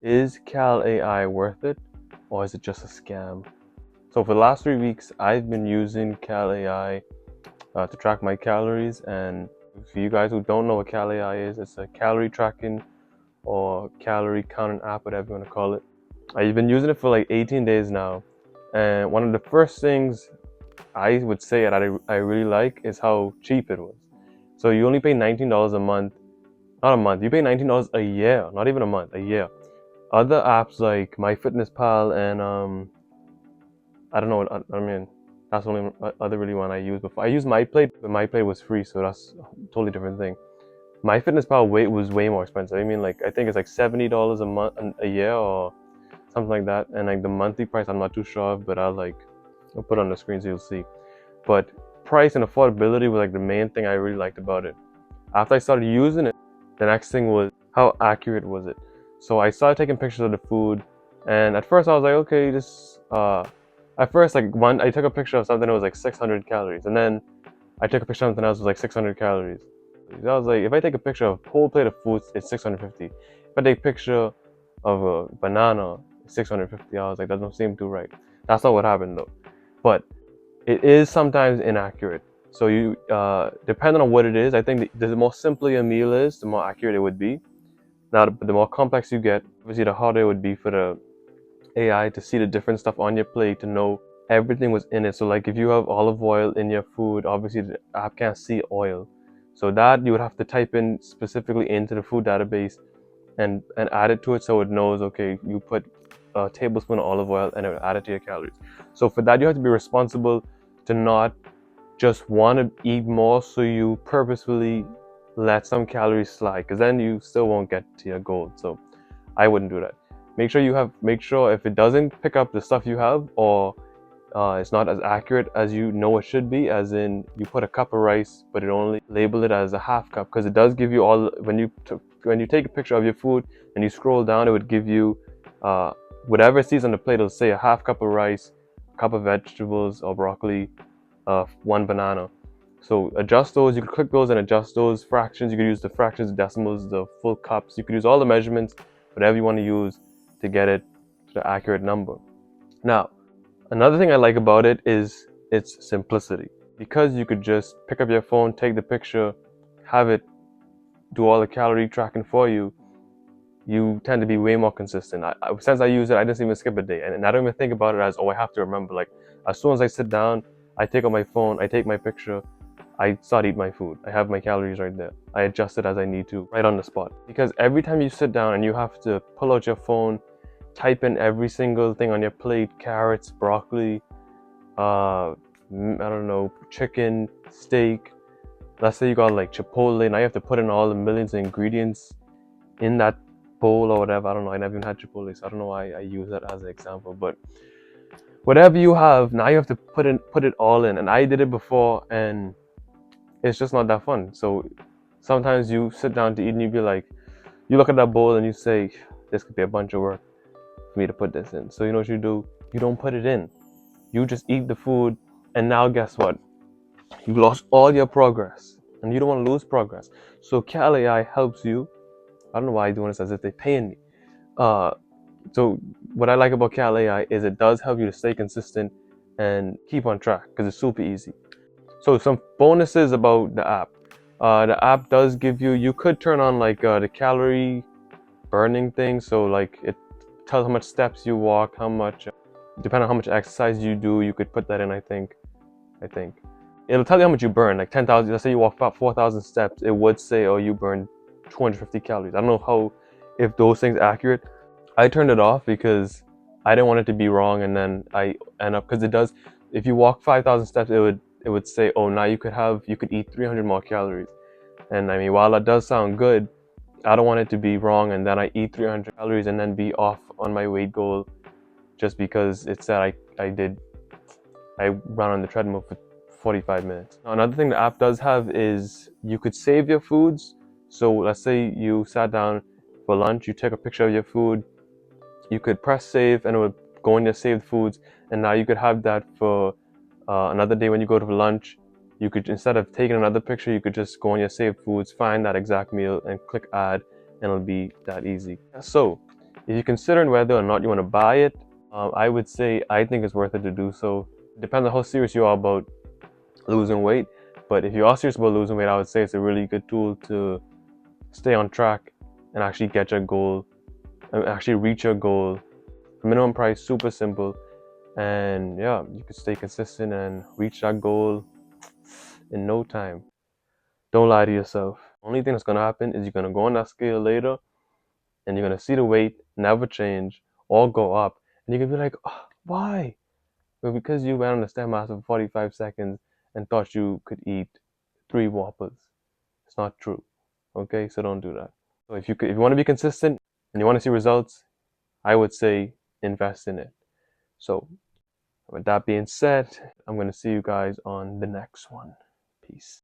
Is Cal AI worth it, or is it just a scam? So for the last 3 weeks, I've been using Cal AI to track my calories. And for you guys who don't know what Cal AI is, it's a calorie tracking or calorie counting app, whatever you want to call it. I've been using it for like 18 days now, and one of the first things I would say that I really like is how cheap it was. So you only pay $19 a month, not a month. You pay $19 a year, not even a month, a year. Other apps like MyFitnessPal and I don't know what I mean. That's the only other really one I use before. I used MyPlate, but MyPlate was free, so that's a totally different thing. MyFitnessPal was way more expensive. I mean, like I think it's like $70 a month, a year, or something like that. And like the monthly price, I'm not too sure of, but I'll put it on the screen so you'll see. But price and affordability was like the main thing I really liked about it. After I started using it, the next thing was how accurate was it. So I started taking pictures of the food, and at first I was like, okay, at first, I took a picture of something that was like 600 calories, and then I took a picture of something else that was like 600 calories. I was like, if I take a picture of a whole plate of food, it's 650. If I take a picture of a banana, it's 650. I was like, that don't seem too right. That's not what happened though. But it is sometimes inaccurate. So you, depending on what it is, I think the more simpler your meal is, the more accurate it would be. Now, the more complex you get, obviously the harder it would be for the AI to see the different stuff on your plate, to know everything was in it. So like if you have olive oil in your food, obviously the app can't see oil. So that you would have to type in specifically into the food database and add it to it, so it knows, okay, you put a tablespoon of olive oil and it will add it to your calories. So for that, you have to be responsible to not just want to eat more, so you purposefully let some calories slide, because then you still won't get to your goal. So I wouldn't do that. Make sure if it doesn't pick up the stuff you have, or it's not as accurate as you know it should be, as in you put a cup of rice but it only label it as a half cup, because it does give you all, when you take a picture of your food and you scroll down, it would give you whatever it sees on the plate. It'll say a half cup of rice, a cup of vegetables or broccoli, one banana. So adjust those. You could click those and adjust those fractions. You could use the fractions, the decimals, the full cups. You could use all the measurements, whatever you want to use to get it to the accurate number. Now, another thing I like about it is its simplicity. Because you could just pick up your phone, take the picture, have it do all the calorie tracking for you, you tend to be way more consistent. Since I use it, I didn't even skip a day. And I don't even think about it as, oh, I have to remember. Like, as soon as I sit down, I take out my phone, I take my picture, I start eating my food. I have my calories right there. I adjust it as I need to, right on the spot. Because every time you sit down and you have to pull out your phone, type in every single thing on your plate, carrots, broccoli, I don't know, chicken, steak. Let's say you got like Chipotle, now you have to put in all the millions of ingredients in that bowl or whatever. I don't know, I never even had Chipotle, so I don't know why I use that as an example. But whatever you have, now you have to put it all in. And I did it before, and it's just not that fun. So sometimes you sit down to eat and you be like, you look at that bowl and you say, this could be a bunch of work for me to put this in. So you know what you do? You don't put it in. You just eat the food, and now guess what? You lost all your progress, and you don't want to lose progress. So Cal AI helps you. I don't know why I'm doing this as if they're paying me. So what I like about Cal AI is it does help you to stay consistent and keep on track, because it's super easy. So some bonuses about the app. The app does give you could turn on like the calorie burning thing. So like it tells how much steps you walk, depending on how much exercise you do, you could put that in. I think it'll tell you how much you burn. Like 10,000. Let's say you walk about 4,000 steps, it would say, oh, you burned 250 calories. I don't know if those things are accurate. I turned it off because I didn't want it to be wrong, and then I end up, because it does. If you walk 5,000 steps, it would say, oh, now you could eat 300 more calories. And I mean, while that does sound good, I don't want it to be wrong and then I eat 300 calories and then be off on my weight goal just because it said I ran on the treadmill for 45 minutes. Now, another thing the app does have is you could save your foods. So let's say you sat down for lunch, you took a picture of your food, you could press save and it would go in your saved foods, and now you could have that for another day when you go to lunch. You could, instead of taking another picture, you could just go on your saved foods, find that exact meal and click add, and it'll be that easy. So If you're considering whether or not you want to buy it, I would say I think it's worth it to do so. It depends on how serious you are about losing weight. But if you are serious about losing weight, I would say it's a really good tool to stay on track and actually get your goal, and actually reach your goal. Minimum price, super simple, and yeah, you can stay consistent and reach that goal in no time. Don't lie to yourself. Only thing that's gonna happen is you're gonna go on that scale later and you're gonna see the weight never change or go up, and you're gonna be like, oh, why? Well, because you went on the Stairmaster for 45 seconds and thought you could eat 3 Whoppers. It's not true. Okay, so don't do that. So if you want to be consistent and you want to see results, I would say invest in it. So with that being said, I'm gonna see you guys on the next one. Peace.